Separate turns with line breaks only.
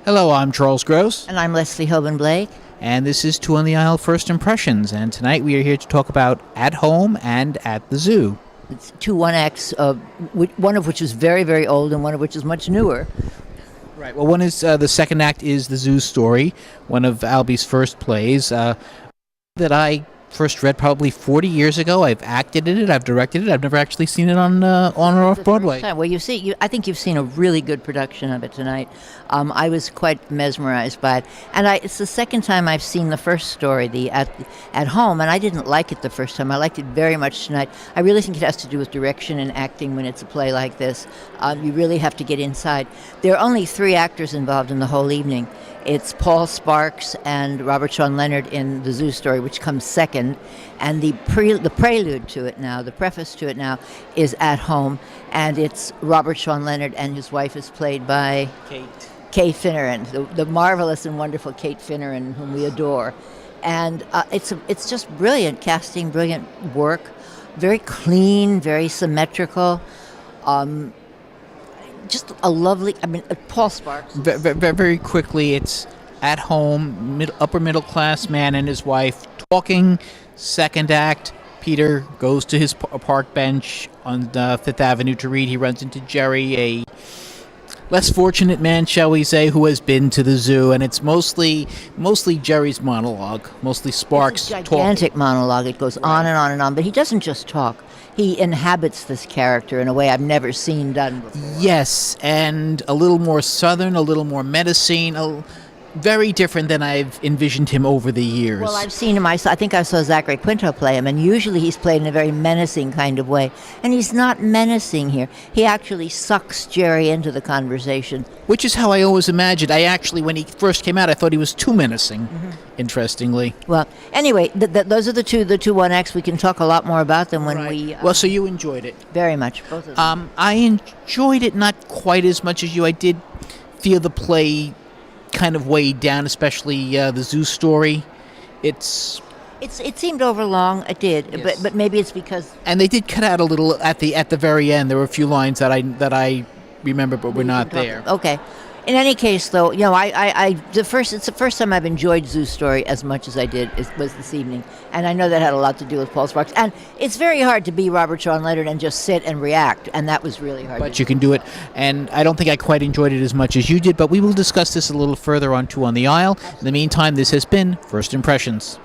Hello, I'm Charles Gross,
And I'm Leslie Hoban Blake.
and this is Two on the Aisle First Impressions. And tonight we are here to talk about At Home and At the Zoo.
It's two 1-acts, one of which is very, very old and one of which is much newer.
Right. Well, one is the second act is the Zoo Story, one of Albie's first plays that I first read probably 40 years ago. I've acted in it, I've directed it. I've never actually seen it on or off Broadway.
Well, I think you've seen a really good production of it tonight. I was quite mesmerized by it, and it's the second time I've seen the first story, the at home, and I didn't like it the first time. I liked it very much tonight. I really think it has to do with direction and acting when it's a play like this. You really have to get inside. There are only 3 actors involved in the whole evening. It's Paul Sparks and Robert Sean Leonard in the Zoo Story, which comes second, and the prelude to it now, the preface to it now, is At Home, and it's Robert Sean Leonard, and his wife is played by Kate Finneran, the marvelous and wonderful Kate Finneran, whom we adore. And it's just brilliant casting, brilliant work, very clean, very symmetrical. Just a lovely, Paul Sparks.
Very quickly, it's at home, upper middle class man and his wife talking. Second act, Peter goes to his park bench on Fifth Avenue to read. He runs into Jerry, a less fortunate man, shall we say, who has been to the zoo, and it's mostly Jerry's monologue, mostly Sparks
talking. Gigantic monologue. It goes on and on and on, but he doesn't just talk. He inhabits this character in a way I've never seen done before.
Yes, and a little more southern, a little more menacing, very different than I've envisioned him over the years.
Well, I've seen him. I think I saw Zachary Quinto play him, and usually he's played in a very menacing kind of way. And he's not menacing here. He actually sucks Jerry into the conversation.
Which is how I always imagined. I actually, when he first came out, I thought he was too menacing, interestingly.
Well, anyway, those are the two 1-acts. We can talk a lot more about them when we...
Well, so you enjoyed it.
Very much, both of them.
I enjoyed it not quite as much as you. I did feel the play kind of weighed down, especially the Zoo Story. It
seemed overlong. It did,
yes.
but maybe it's because...
And they did cut out a little at the very end. There were a few lines that I remember, but were not there.
Okay. In any case, though, it's the first time I've enjoyed Zoo Story as much as I did was this evening, and I know that had a lot to do with Paul Sparks. And it's very hard to be Robert Sean Leonard and just sit and react, and that was really hard.
But you can do it, and I don't think I quite enjoyed it as much as you did. But we will discuss this a little further on Two on the Aisle. In the meantime, this has been First Impressions.